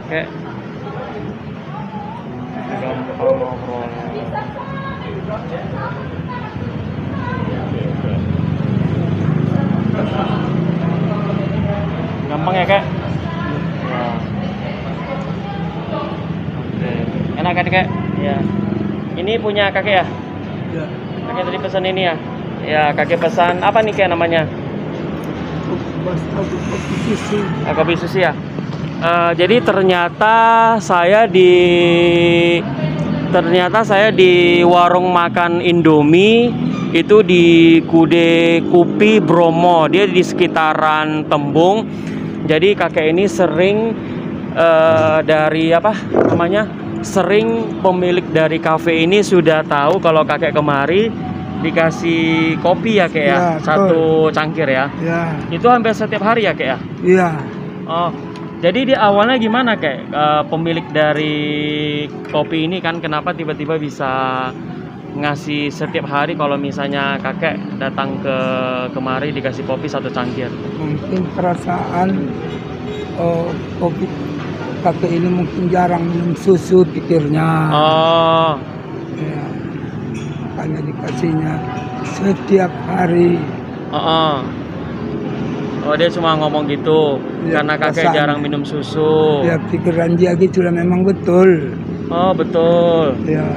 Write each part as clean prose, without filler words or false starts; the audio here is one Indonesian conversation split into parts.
Kayak gampang ngobrol. Gampang ya kak? Ya. Oke. Enak kan kak? Ya. Ini punya kakek ya? Ya. Kakek tadi pesan ini ya? Ya kakek pesan apa nih kayak namanya? Kopi susu ya. Jadi ternyata saya di warung makan Indomie itu di Kude Kupi Bromo. Dia di sekitaran Tembung. Jadi kakek ini sering dari apa namanya? Sering pemilik dari kafe ini sudah tahu kalau kakek kemari dikasih kopi ya kayak ya, satu cangkir ya. Ya. Itu hampir setiap hari ya kayak ya? Iya. Oh, jadi di awalnya gimana kayak pemilik dari kopi ini kan kenapa tiba-tiba bisa ngasih setiap hari kalau misalnya kakek datang kemari dikasih kopi satu cangkir? Mungkin perasaan kopi kakek ini mungkin jarang minum susu pikirnya. Oh. Ya. Makanya dikasihnya setiap hari. Oh dia cuma ngomong gitu Ya, karena kakek jarang minum susu. Ya pikiran dia gitu lah, memang betul. Oh betul. Ya.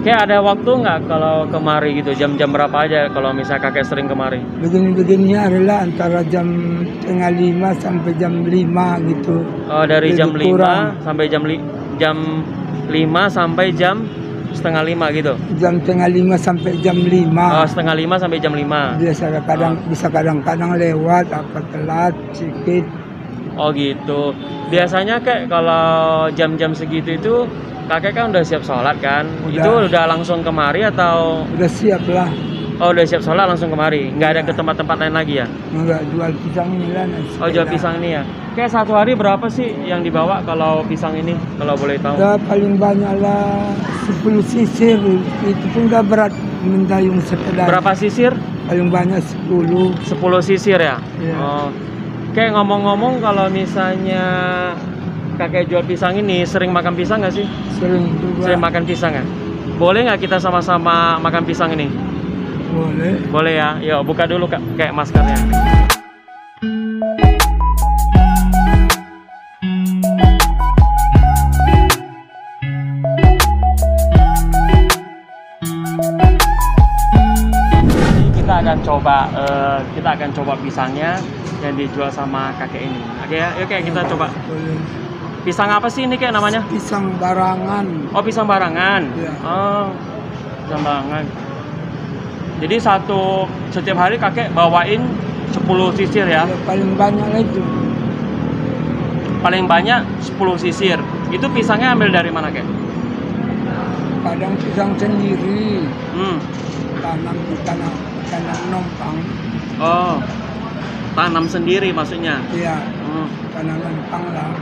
Kayak ada waktu nggak kalau kemari gitu, jam-jam berapa aja kalau misalnya kakek sering kemari? Begini-begini adalah antara jam 4:30 sampai jam 5 gitu. Oh dari jam 5 kurang. sampai jam 5 sampai jam 4:30 gitu? Jam 4:30 sampai jam 5. Oh 4:30 sampai jam 5. Bisa kadang-kadang lewat apa telat sedikit. Oh gitu. Biasanya kayak kalau jam-jam segitu itu kakek kan udah siap sholat kan? Itu udah langsung kemari atau? Udah siap lah. Oh udah siap sholat langsung kemari? Nggak ada ke tempat-tempat lain lagi ya? Enggak, jual pisang ini lah. Oh jual pisang ini ya? Kayak satu hari berapa sih yang dibawa kalau pisang ini? Kalau boleh tahu? Ya paling banyak lah 10 sisir. Itu pun udah berat mendayung sepeda. Berapa sisir? Paling banyak 10. 10 sisir ya? Ya. Oh. Kayak ngomong-ngomong kalau misalnya kakek jual pisang ini sering makan pisang nggak sih? Sering juga. Sering makan pisang ya? Boleh nggak kita sama-sama makan pisang ini? Boleh. Boleh ya? Yuk buka dulu kak, kayak maskernya. Kita akan coba pisangnya yang dijual sama kakek ini. Oke ya, yuk kayak kita coba. Boleh. Pisang apa sih ini kayak namanya? Pisang barangan. Oh pisang barangan. Ya. Oh pisang barangan. Jadi setiap hari kakek bawain 10 sisir ya? Ya paling banyak lah itu. Paling banyak 10 sisir. Itu pisangnya ambil dari mana kek? Kadang pisang sendiri. Tanam Tanam di tanah Nompang. Oh, tanam sendiri maksudnya? Iya. Tanah Nompang lah.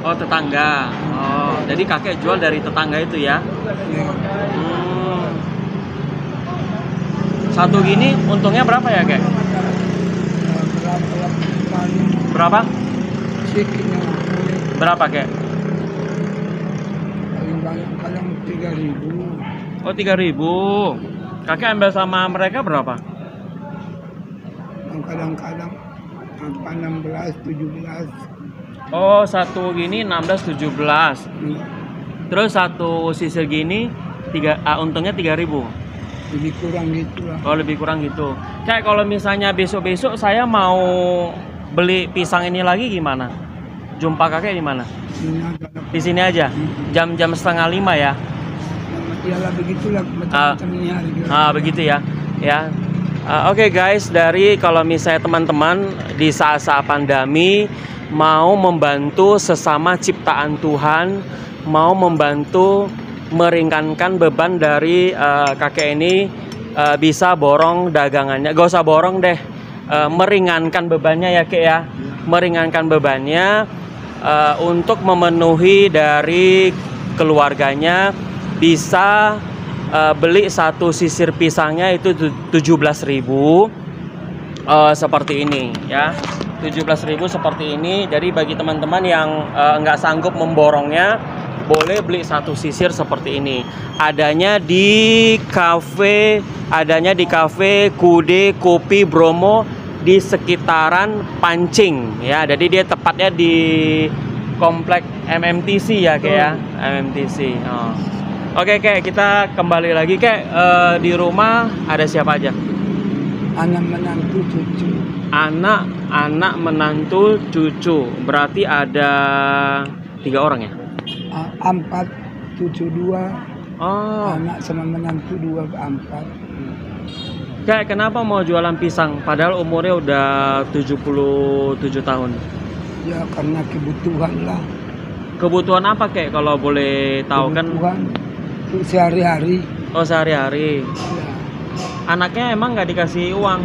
Oh tetangga. Oh jadi kakek jual dari tetangga itu ya? Ya. Satu gini untungnya berapa ya kek? Berapa? Sedikitnya. Berapa kek? Paling banyak kadang 3.000. Oh 3.000. Kakek ambil sama mereka berapa? Kadang-kadang 16, 17. Oh satu gini 16, 17. Terus satu sisir gini untungnya 3.000. Lebih kurang gitu lah. Oh lebih kurang gitu. Kayak kalau misalnya besok-besok saya mau beli pisang ini lagi gimana? Jumpa kakek di mana? Di sini aja. Jam-jam 4:30 ya. Iyalah begitulah Begitu ya. Ya. Oke guys, dari kalau misalnya teman-teman di saat-saat pandemi mau membantu sesama ciptaan Tuhan, mau membantu meringankan beban dari kakek ini, bisa borong dagangannya. Gak usah borong deh, meringankan bebannya ya kek ya. Meringankan bebannya untuk memenuhi dari keluarganya. Bisa beli satu sisir pisangnya itu 17.000 seperti ini ya, 17.000 seperti ini. Jadi bagi teman-teman yang nggak sanggup memborongnya, boleh beli satu sisir seperti ini. Adanya di kafe Kude Kopi Bromo di sekitaran Pancing ya. Jadi dia tepatnya di komplek MMTC ya kayak ya, MMTC. Oh. Oke kayak kita kembali lagi kayak di rumah ada siapa aja? Anak menantu cucu. Anak menantu cucu. Berarti ada 3 orang ya? 4 cucu 2. Oh. Anak sama menantu 2 4. Kayak kenapa mau jualan pisang padahal umurnya udah 77 tahun? Ya karena kebutuhan lah. Kebutuhan apa kayak kalau boleh tahu kan? Kebutuhan untuk sehari-hari. Oh sehari-hari. Ya. Anaknya emang nggak dikasih uang?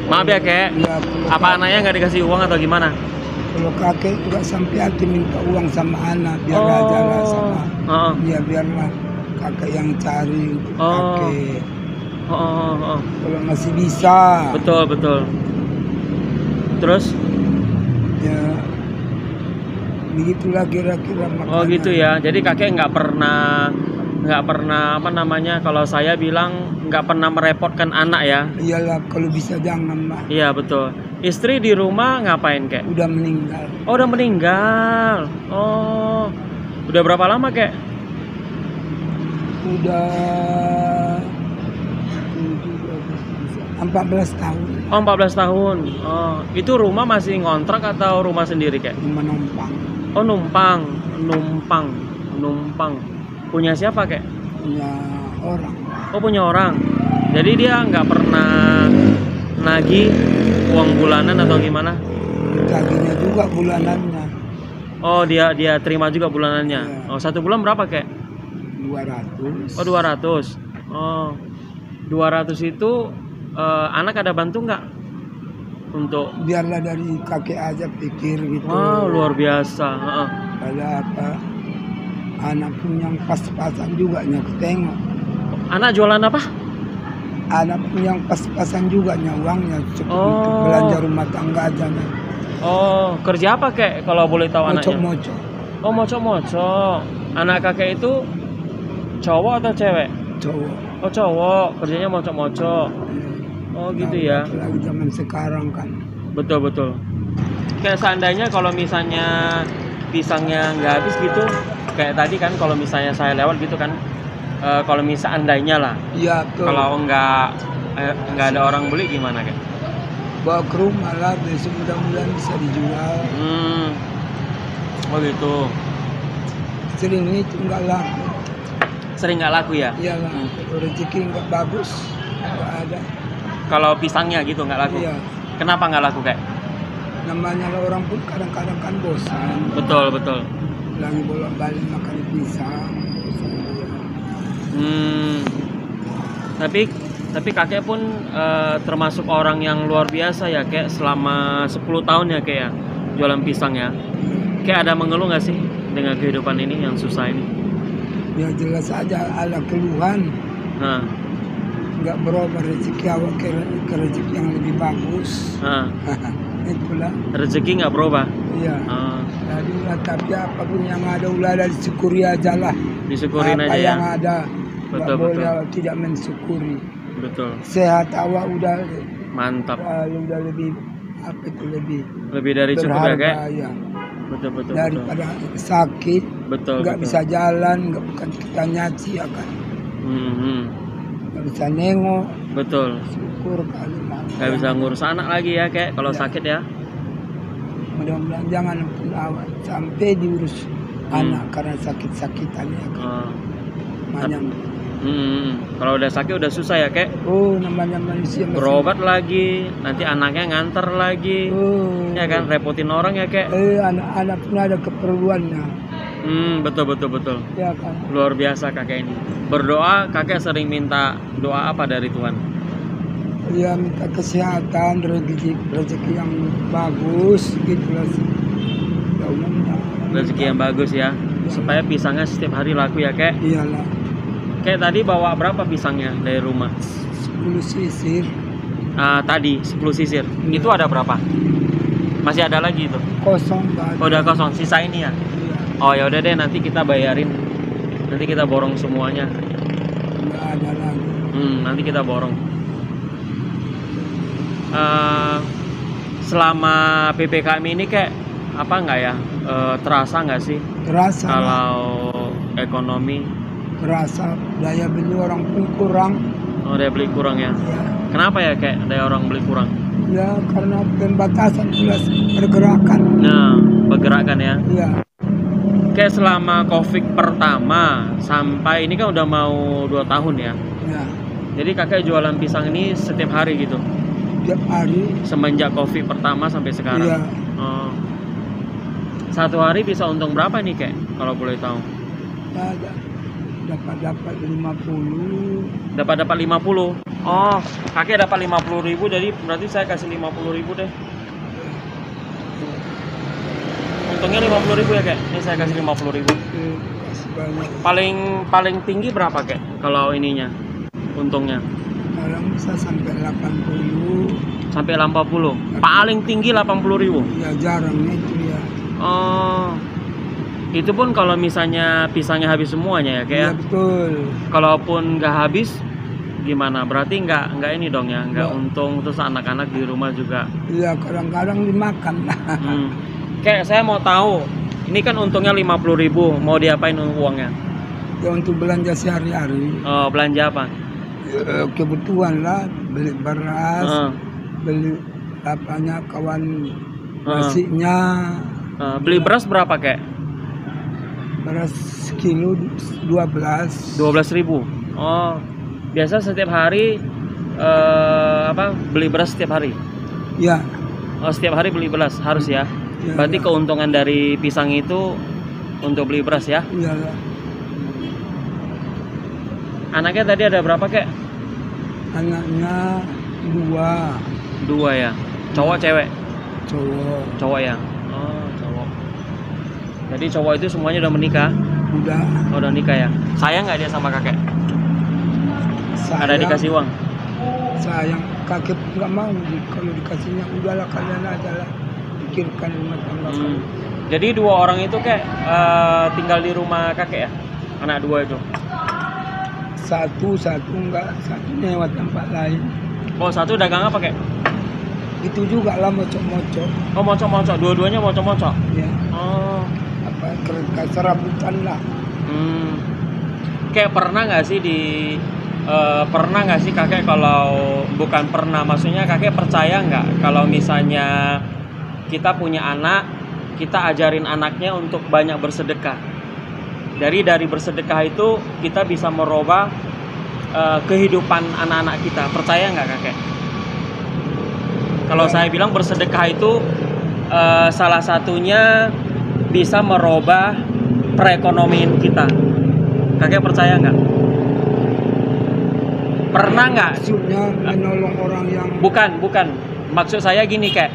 Maaf ya kek. Ya, Apa anaknya nggak dikasih uang atau gimana? Kalau kakek juga sampai hati minta uang sama anak biar aja lah sama. Ya biarlah kakek yang cari untuk kakek. Kalau masih bisa. Betul. Terus? Ya begitulah kira-kira makanya. Oh gitu ya. Jadi kakek nggak pernah apa namanya, kalau saya bilang nggak pernah merepotkan anak ya. Iyalah kalau bisa jangan mah. Iya betul. Istri di rumah ngapain kek? Udah meninggal. Oh udah meninggal. Oh udah berapa lama kek? Udah 14 tahun. Oh 14 tahun. Oh itu rumah masih ngontrak atau rumah sendiri kek? Rumah numpang. Oh numpang. Punya siapa kek? Punya orang. Oh punya orang. Jadi dia nggak pernah nagih uang bulanan atau gimana? Gajinya juga bulanannya. Oh dia terima juga bulanannya. Ya. Oh 1 bulan berapa kek? 200. Oh 200. Oh 200 itu anak ada bantu nggak untuk? Biarlah dari kakek aja pikir gitu. Wow luar biasa. Ada apa? Anak pun yang pas-pasan juga nyak tengok. Anak jualan apa? Anak pun yang pas-pasan juga uangnya cukup untuk belanja rumah tangga aja. Oh kerja apa kek kalau boleh tahu anaknya? Mocok. Oh mocok. Anak kakek itu cowok atau cewek? Cowok. Oh cowok, kerjanya mocok. Oh gitu ya. Lagi zaman sekarang kan. Betul. Kayak seandainya kalau misalnya pisangnya nggak habis gitu, kayak tadi kan kalau misalnya saya lewat gitu kan, kalau misalnya andainya lah. Iya. Kalau nggak ada orang beli gimana kan? Bawa ke rumah lah, besok mudah-mudahan bisa dijual. Oh gitu. Sering itu nggak laku. Sering nggak laku ya? Iyalah. Rezeki nggak bagus, nggak ada. Kalau pisangnya gitu nggak laku? Iya. Kenapa nggak laku kayak? Namanya orang pun kadang-kadang kan bosan. Betul. Lagi bolak-balik makan pisang. Tapi kakek pun termasuk orang yang luar biasa ya kayak selama 10 tahun ya kayak ya, jualan pisang ya. Kayak ada mengeluh nggak sih dengan kehidupan ini yang susah ini? Ya jelas aja ada keluhan. Nggak berubah rezeki awak ke rezeki yang lebih bagus. Itulah. Rezeki nggak berubah. Iya. Jadi tapi apapun yang ada ulah disyukuri aja lah. Disyukurin aja apa ya. yang ada. Betul. Boleh tidak mensyukuri. Betul. Sehat awak udah mantap. Udah lebih apa itu lebih dari cukup ya kayak. Ya. Betul. Daripada sakit. Betul. Nggak bisa jalan, nggak bukan kita nyaci ya kan. Nggak bisa nengok. Betul. Syukur kali lah. Nggak bisa ngurus anak lagi ya kayak kalau sakit ya. Mudah-mudahan jangan pun awak sampai diurus anak karena sakit-sakitan ya kan. Banyak. Kalau udah sakit udah susah ya kayak. Namanya manusia berobat lagi, nanti anaknya nganter lagi. Ya kan repotin orang ya kayak. Anak-anak pun ada keperluannya. Betul. Ya kan. Luar biasa kakek ini. Berdoa kakek sering minta doa apa dari Tuhan? Ya minta kesehatan, rezeki yang bagus gitu lah. Rezeki yang bagus ya. Supaya pisangnya setiap hari laku ya kayak. Iyalah. Kayak tadi bawa berapa pisangnya dari rumah? 10 sisir. Tadi 10 sisir. Iya. Itu ada berapa? Masih ada lagi itu? Kosong nggak ada. Oh, udah kosong. Sisa ini ya? Iya. Oh ya udah deh, nanti kita bayarin. Nanti kita borong semuanya. Nggak ada lagi. Nanti kita borong. Selama PPKM ini kayak apa nggak ya? Terasa nggak sih Terasa lah. kalau ekonomi? Terasa daya beli orang pun kurang. Oh, daya beli kurang ya? Ya, Kenapa ya kayak daya orang beli kurang? ya karena pembatasan jelas pergerakan. Nah, pergerakan ya. Ya, Kayak selama COVID pertama sampai ini kan udah mau 2 tahun ya. ya. Jadi kakek jualan pisang ini setiap hari gitu. Tiap hari. Semenjak COVID pertama sampai sekarang. Iya. Oh. Satu hari bisa untung berapa nih kek? Kalau boleh tahu. Ya, dapat 50. Dapat 50. Oh, kakek dapat 50.000, jadi berarti saya kasih 50.000 deh. Untungnya 50.000 ya kek. Ini saya kasih 50.000. Kasih banyak. Paling tinggi berapa kek? Kalau ininya untungnya? Kadang bisa sampai 80. Sampai 80. Paling tinggi 80.000. Ya jarang itu ya. Oh. Itu pun kalau misalnya pisangnya habis semuanya ya kek ya. Ya betul. Kalaupun nggak habis gimana? Berarti nggak ini dong ya, nggak Nggak. untung, terus anak-anak di rumah juga. Ya kadang-kadang dimakan. Kayak saya mau tahu, ini kan untungnya 50.000, mau diapain uangnya? Ya untuk belanja sehari-hari. Oh, belanja apa? Ya, kebutuhan lah, beli beras, Heeh. beli apanya kawan nasinya. Beli beras berapa kek? Beras sekilo 12. 12.000. Oh, biasa setiap hari beli beras setiap hari? Ya. Oh, setiap hari beli beras harus ya. Ya, Berarti ya. keuntungan dari pisang itu untuk beli beras ya. Iya lah. Anaknya tadi ada berapa kek? Anaknya 2. 2 ya. Cowok cewek? Cowok. Cowok ya. Oh, cowok. Jadi cowok itu semuanya udah menikah? Udah. Oh, udah nikah ya. Sayang nggak dia sama kakek? Ada dikasih uang? Sayang, kakek nggak mau. Kalau dikasihnya udahlah kalian aja lah, pikirkan rumah tangga kamu. Jadi 2 orang itu kayak tinggal di rumah kakek ya? Anak 2 itu? Satu enggak, satu lewat tempat lain. Oh, satu dagang apa kek? Itu juga lah mocok-mocok. Oh, mocok-mocok. Dua-duanya mocok-mocok? Ya, Oh. apa serabutan lah. Kayak pernah nggak sih pernah nggak sih kakek, kalau bukan pernah, maksudnya kakek percaya nggak kalau misalnya kita punya anak, kita ajarin anaknya untuk banyak bersedekah. Dari bersedekah itu kita bisa merubah kehidupan anak-anak kita. Percaya nggak kakek? Kalau saya bilang bersedekah itu salah satunya bisa merubah perekonomian kita. Kakek percaya nggak? Pernah nggak? Maksudnya menolong orang yang Bukan. Maksud saya gini kayak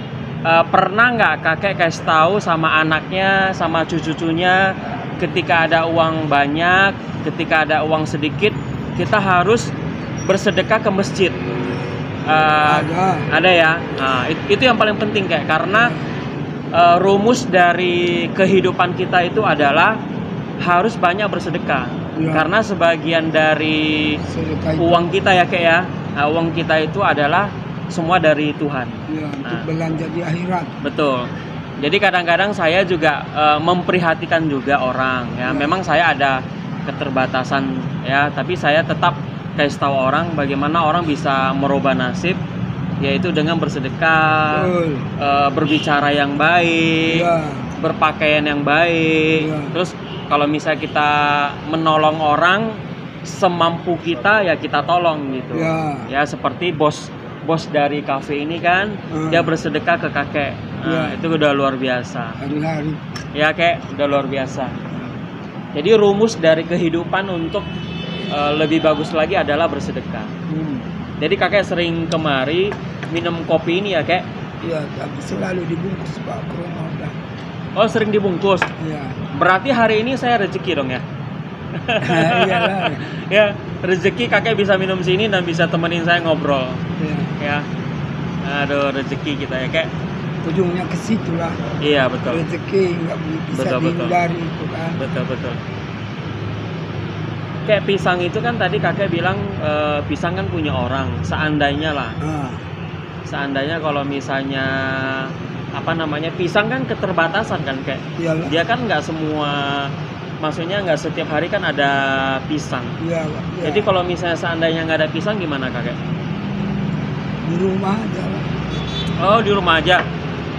pernah nggak kakek kasih tahu sama anaknya, sama cucunya, ketika ada uang banyak, ketika ada uang sedikit, kita harus bersedekah ke masjid. Ada ya. Nah, itu yang paling penting kayak, karena rumus dari kehidupan kita itu adalah harus banyak bersedekah. Ya. Karena sebagian dari sedekah itu. uang kita ya kayak ya, uang kita itu adalah semua dari Tuhan. Ya, untuk belanja di akhirat. Betul. Jadi kadang-kadang saya juga memprihatinkan juga orang ya. Memang saya ada keterbatasan ya, tapi saya tetap kasih tahu orang bagaimana orang bisa merubah nasib, yaitu dengan bersedekah, berbicara yang baik, berpakaian yang baik. Terus kalau misalnya kita menolong orang semampu kita ya kita tolong gitu. Ya seperti bos dari kafe ini kan, dia bersedekah ke kakek. Itu udah luar biasa. Hari-hari. Ya kayak udah luar biasa. Jadi rumus dari kehidupan untuk lebih bagus lagi adalah bersedekah. Jadi kakek sering kemari minum kopi ini ya kek? Iya, tapi selalu dibungkus Pak ke rumah udah. Oh, sering dibungkus? Iya. Berarti hari ini saya rezeki dong ya? Iyalah. Ya, rezeki kakek bisa minum sini dan bisa temenin saya ngobrol. Iya. Ya. Aduh, rezeki kita ya kayak. Ujungnya ke situ lah. Iya betul. Rezeki nggak bisa dihindari itu kan. Betul. Kayak pisang itu kan tadi kakek bilang pisang kan punya orang. Seandainya lah. Seandainya kalau misalnya pisang kan keterbatasan kan kayak. Iyalah. Dia kan nggak semua, maksudnya nggak setiap hari kan ada pisang. Iya. Jadi kalau misalnya seandainya nggak ada pisang gimana kakek? Di rumah aja lah. Oh di rumah aja.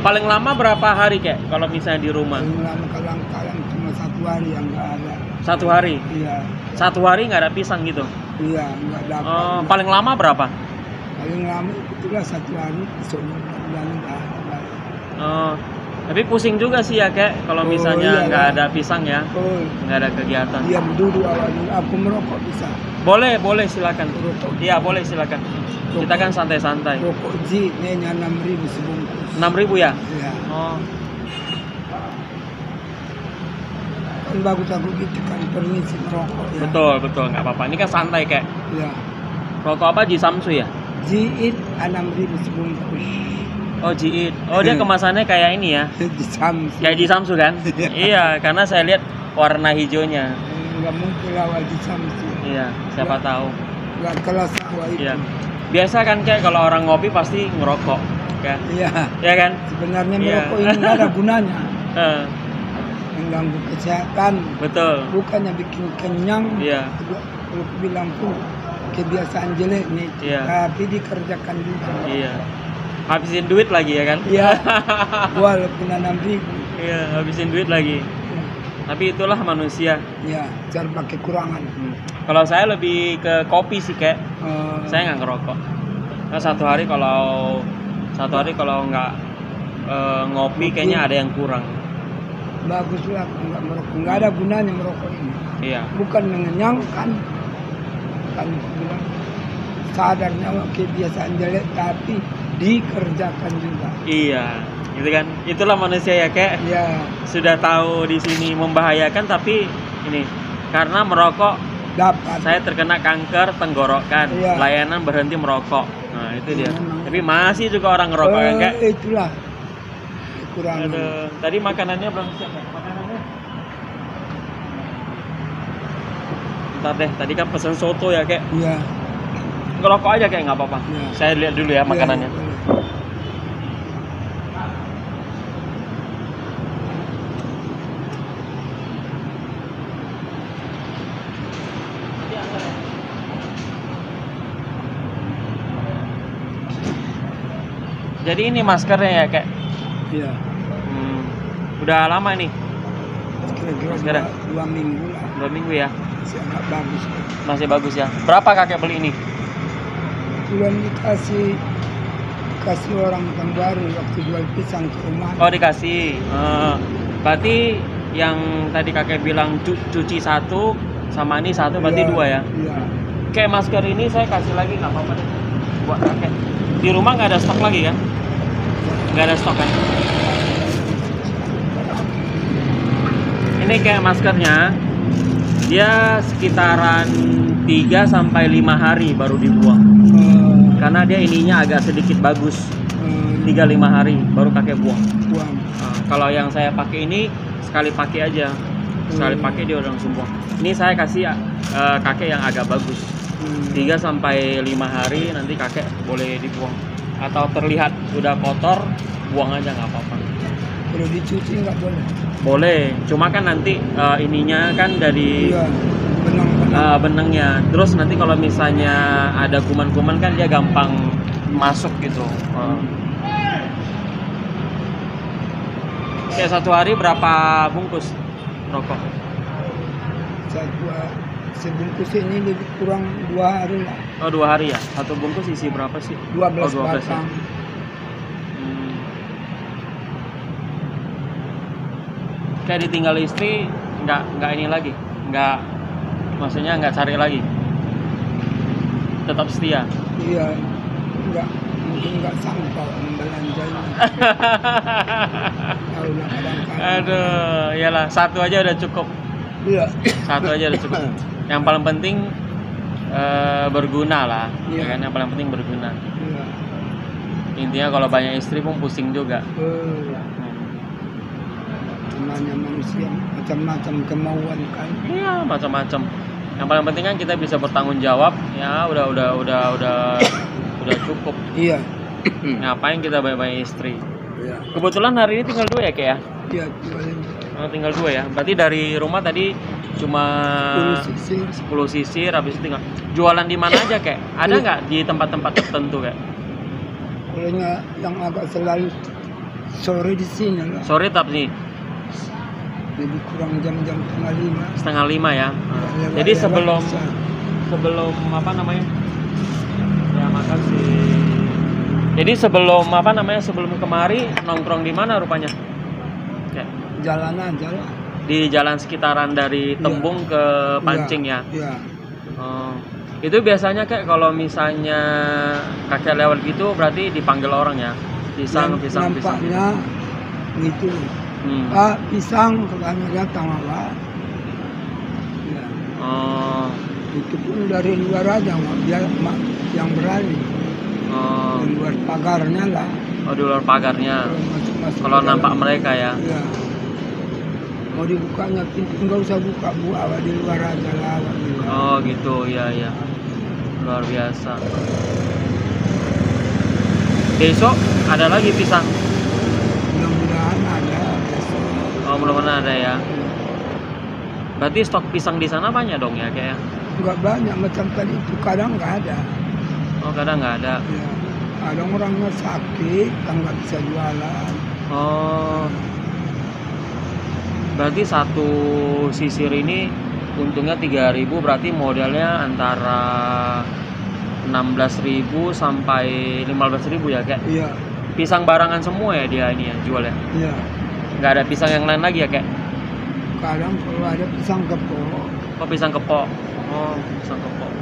Paling lama berapa hari kayak kalau misalnya di rumah? Paling lama kadang-kadang cuma 1 hari yang nggak ada. 1 hari? Iya. 1 hari nggak ada pisang gitu? Iya, nggak dapat. Oh, paling lama berapa? Paling lama itulah 1 hari, besoknya nggak ada. Oh, tapi pusing juga sih ya kayak kalau misalnya nggak ada pisang ya, nggak ada kegiatan. Diam dulu awalnya, aku merokok bisa. Boleh silakan. Iya boleh silakan. Kita kan santai-santai. Rokok Ji, nya 6.000 sebungkus. 6.000 ya? Iya. Oh. Kan bagus aku gitu kan, permisi merokok ya. Betul, nggak apa-apa. Ini kan santai kayak. Iya. Rokok apa? Ji Samsu ya? Ji-It 6.000 sebungkus. Oh Ji-It. Oh dia kemasannya kayak ini ya? Ji Samsu. Kayak Ji Samsu kan? Iya, karena saya lihat warna hijaunya. Nggak mungkin awal Ji Samsu. Iya, siapa tahu. Nggak kelas awal itu. Iya. Biasa kan kayak kalau orang ngopi pasti ngerokok, kan? Iya. Iya kan? Sebenarnya merokok ini nggak ada gunanya. Mengganggu kesehatan. Betul. Bukannya bikin kenyang. Iya. Kalau aku bilang pun kebiasaan jelek nih. Iya. Tapi dikerjakan juga. Iya. Habisin duit lagi ya kan? Iya. Walaupun 6.000. Iya, habisin duit lagi. Tapi itulah manusia. Iya, cara pakai kurangan. Kalau saya lebih ke kopi sih kayak. Saya nggak ngerokok. Nah, satu hari kalau nggak ngopi kayaknya ada yang kurang. Baguslah nggak merokok. Nggak ada gunanya merokok ini. Iya. Bukan mengenyangkan. Kan bilang sadarnya kebiasaan jelek tapi dikerjakan juga. Iya, gitu kan. Itulah manusia ya kayak. Iya. Sudah tahu di sini membahayakan tapi ini karena merokok dapat. Saya terkena kanker tenggorokan. Iya. Layanan berhenti merokok. Nah, itu dia. Tapi masih juga orang ngerokok kan kayak. Itulah kekurangan. Tadi makanannya belum siap ya? Makanannya. Bentar deh, tadi kan pesan soto ya kayak. Iya. Ngerokok aja kayak nggak apa-apa. Iya. Saya lihat dulu ya makanannya. Iya. Jadi ini maskernya ya kayak. Iya. Udah lama nih. Kira-kira 2 minggu lah. 2 minggu ya. Masih agak bagus. Masih bagus ya. Berapa kakek beli ini? Bulan dikasih orang kan baru waktu jual pisang ke rumah. Oh dikasih. Berarti yang tadi kakek bilang cuci 1 sama ini 1 berarti 2 ya? Iya. Kayak masker ini saya kasih lagi nggak apa-apa deh buat kakek. Di rumah nggak ada stok lagi kan? Nggak ada stok kan? Ini kayak maskernya dia sekitaran 3 sampai 5 hari baru dibuang. Karena dia ininya agak sedikit bagus. 3-5 hari baru kakek buang. Kalau yang saya pakai ini sekali pakai aja. Sekali pakai dia udah langsung buang. Ini saya kasih kakek yang agak bagus. 3 sampai 5 hari nanti kakek boleh dibuang. Atau terlihat udah kotor, buang aja nggak apa-apa. Kalau dicuci nggak boleh? Boleh, cuma kan nanti ininya kan dari benangnya. Terus nanti kalau misalnya ada kuman-kuman kan dia gampang masuk gitu. Kayak 1 hari berapa bungkus rokok? Sebungkus ini lebih kurang 2 hari lah. Oh 2 hari ya? 1 bungkus isi berapa sih? 12 batang. Ya? Kayak ditinggal istri nggak ini lagi, maksudnya nggak cari lagi, tetap setia. Iya, mungkin nggak sangka membelanjanya. Aduh, iyalah 1 aja udah cukup. Iya. 1 aja udah cukup. Yang paling penting berguna lah, ya kan? Yang paling penting berguna. Iya. Intinya kalau banyak istri pun pusing juga. Namanya manusia macam-macam kemauan kan. Iya, macam-macam. Yang paling penting kan kita bisa bertanggung jawab. Ya, udah cukup. Iya. Ngapain kita banyak istri? Iya. Kebetulan hari ini tinggal 2 ya, Kek ya? Iya, Tinggal 2 ya. Berarti dari rumah tadi cuma 10 sisir, habis itu tinggal. Jualan di mana aja, Kek? Ada nggak di tempat-tempat tertentu, Kek? Kalau yang agak selalu sore di sini lah. Sore tapi Jadi kurang jam-jam setengah 5 ya. Jadi sebelum apa namanya? Ya makasih. Jadi sebelum apa namanya? Sebelum kemari nongkrong di mana rupanya? Kayak jalan aja lah. Di jalan sekitaran dari Tembung ke Pancing ya. Iya. Oh. Itu biasanya kayak kalau misalnya kakek lewat gitu berarti dipanggil orang ya. Pisang. Nampaknya gitu. Pak, pisang kami datang apa? Ya. Oh. Itu pun dari luar aja, dia yang berani. Oh. Di luar pagarnya lah. Oh, di luar pagarnya. Kalau nampak mereka ya. Iya. Mau dibukanya pintu nggak usah buka, Bu, awak di luar aja lah. Oh gitu, ya. Luar biasa. Besok ada lagi pisang. Mudah-mudahan ada besok. Oh, mudah-mudahan ada ya. Berarti stok pisang di sana banyak dong ya, kayak? Nggak banyak macam tadi itu, kadang nggak ada. Oh, kadang nggak ada. Ya. Kadang orangnya sakit, kan nggak bisa jualan. Oh. Berarti satu sisir ini untungnya 3.000, berarti modalnya antara 16.000 sampai 15.000 ya, Kak? Iya. Pisang barangan semua ya dia ini ya jualnya? Iya. Nggak ada pisang yang lain lagi ya, Kak? Kadang kalau ada pisang kepok. Oh, pisang kepok. Oh, pisang kepok.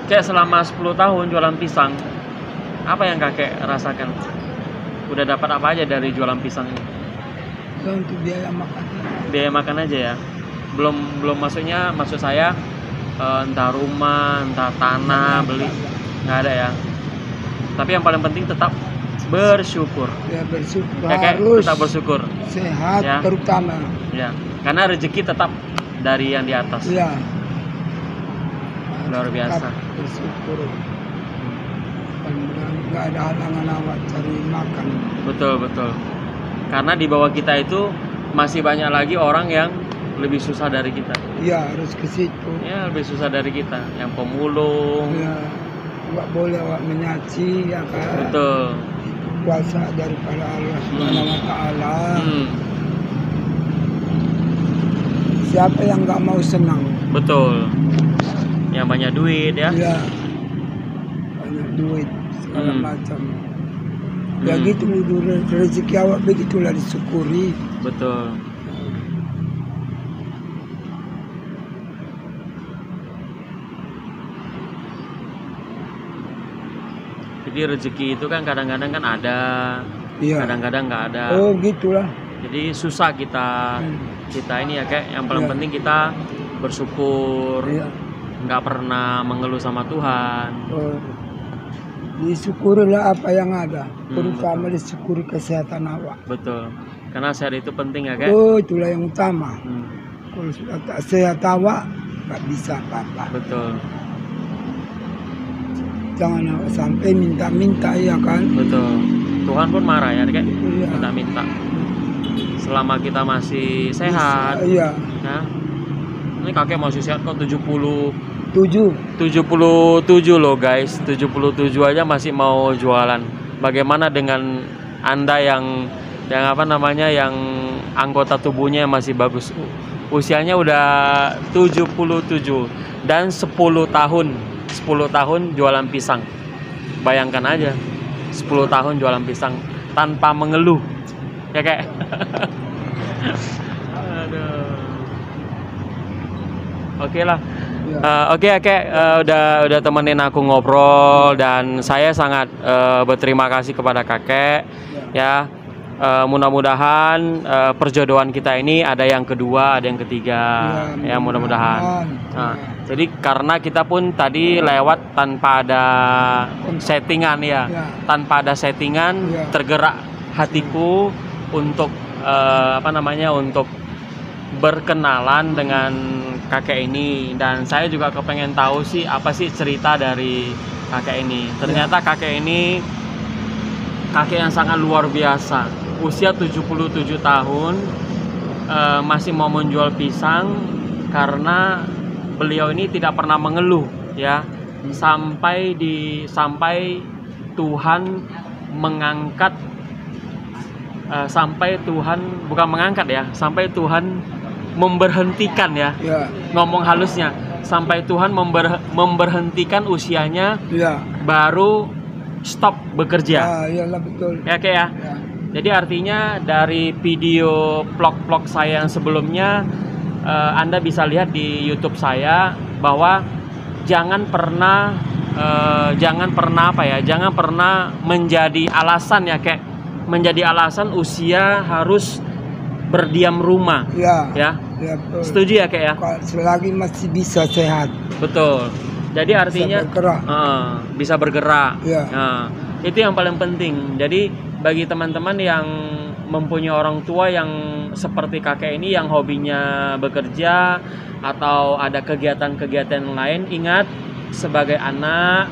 Kak, selama 10 tahun jualan pisang, apa yang kakek rasakan? Udah dapat apa aja dari jualan pisang ini? Untuk biaya makan. Biaya makan aja ya? Belum maksud saya entah rumah, entah tanah, beli, nggak ada ya? Tapi yang paling penting tetap bersyukur. Ya, bersyukur. Kakek Harus tetap bersyukur. Sehat Ya. terutama. Ya, karena rezeki tetap dari yang di atas. Iya. Luar biasa. Tetap bersyukur. Nggak ada halangan awak cari makan. Betul. Karena di bawah kita itu masih banyak lagi orang yang lebih susah dari kita. Iya, harus ke situ. Ya, lebih susah dari kita. Yang pemulung. Iya. Nggak boleh awak menyaci, ya kan? Betul. Kuasa daripada Allah Subhanahu wa Ta'ala. Siapa yang nggak mau senang? Betul. Yang banyak duit ya. Iya. Banyak duit segala macam. Ya gitu, rezeki awak begitulah disyukuri. Betul. Jadi rezeki itu kan kadang-kadang kan ada, Iya. kadang-kadang nggak ada. Oh gitulah. Jadi susah kita ini ya, kayak yang paling penting kita bersyukur, nggak pernah mengeluh sama Tuhan. Oh. Disyukurilah apa yang ada, terutama disyukuri kesehatan awak. Betul, karena sehat itu penting ya, Kak. Oh, itulah yang utama. Kalau sudah tak sehat awak, nggak bisa apa-apa. Betul. Jangan awak sampai minta-minta, ya kan? Betul. Tuhan pun marah ya, Kak. Iya. Minta-minta. Selama kita masih sehat. Iya. Ya. Ini kakek masih sehat kok, 77 loh guys, 77 aja masih mau jualan. Bagaimana dengan Anda yang apa namanya, yang anggota tubuhnya masih bagus, usianya udah 77 dan 10 tahun jualan pisang. Bayangkan aja 10 tahun jualan pisang tanpa mengeluh ya, kayak aduh. Oke lah. Oke, udah temenin aku ngobrol, dan saya sangat berterima kasih kepada kakek ya. mudah-mudahan perjodohan kita ini ada yang kedua, ada yang ketiga, ya mudah-mudahan. Nah, jadi karena kita pun tadi lewat tanpa ada settingan ya, tanpa ada settingan, tergerak hatiku untuk untuk berkenalan dengan kakek ini, dan saya juga kepengen tahu sih apa sih cerita dari kakek ini. Ternyata kakek ini kakek yang sangat luar biasa, usia 77 tahun, masih mau menjual pisang karena beliau ini tidak pernah mengeluh ya, sampai Tuhan mengangkat, sampai Tuhan bukan mengangkat ya, sampai Tuhan memberhentikan ya, ngomong halusnya, sampai Tuhan memberhentikan usianya, baru stop bekerja. Iyalah betul. Ya kayak ya. Jadi artinya dari video vlog-vlog saya yang sebelumnya, Anda bisa lihat di YouTube saya bahwa jangan pernah menjadi alasan ya, kayak menjadi alasan usia harus berdiam rumah. Ya. Betul. Setuju ya kayak ya? Selagi masih bisa sehat. Betul. Jadi artinya bisa bergerak. Nah, itu yang paling penting. Jadi bagi teman-teman yang mempunyai orang tua yang seperti kakek ini, yang hobinya bekerja atau ada kegiatan-kegiatan lain, ingat sebagai anak,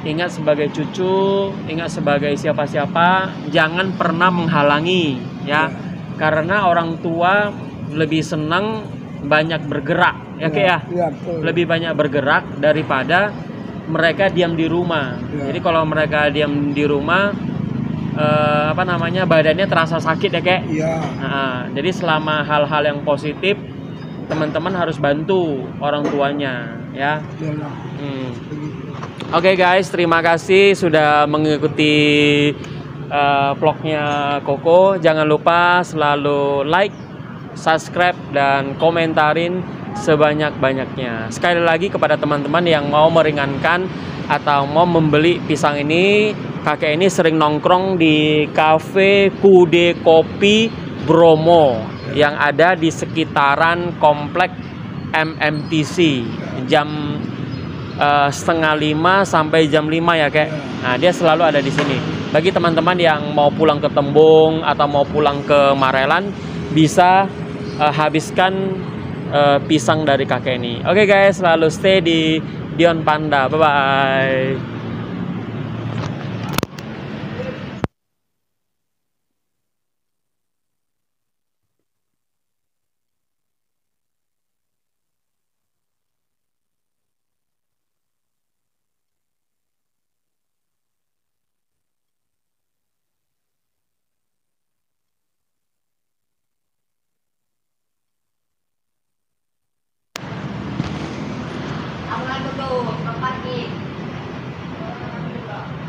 ingat sebagai cucu, ingat sebagai siapa-siapa, jangan pernah menghalangi ya. Karena orang tua lebih senang banyak bergerak ya kayak ya, lebih banyak bergerak daripada mereka diam di rumah. Jadi kalau mereka diam di rumah badannya terasa sakit ya kayak. Nah, jadi selama hal-hal yang positif, teman-teman harus bantu orang tuanya ya. Oke guys, terima kasih sudah mengikuti vlognya Koko. Jangan lupa selalu like, subscribe, dan komentarin sebanyak-banyaknya. Sekali lagi kepada teman-teman yang mau meringankan atau mau membeli pisang ini, kakek ini sering nongkrong di Cafe Kude Kopi Bromo yang ada di sekitaran komplek MMTC jam 4:30 sampai jam 5 ya kayak. Nah, dia selalu ada di sini. Bagi teman-teman yang mau pulang ke Tembung atau mau pulang ke Marelan, bisa habiskan pisang dari kakek ini. Oke guys, selalu stay di Dion Panda. Bye bye.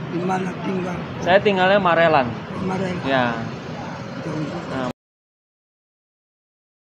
Di mana tinggal? Saya tinggalnya Marelan. Marelan. Ya. Nah,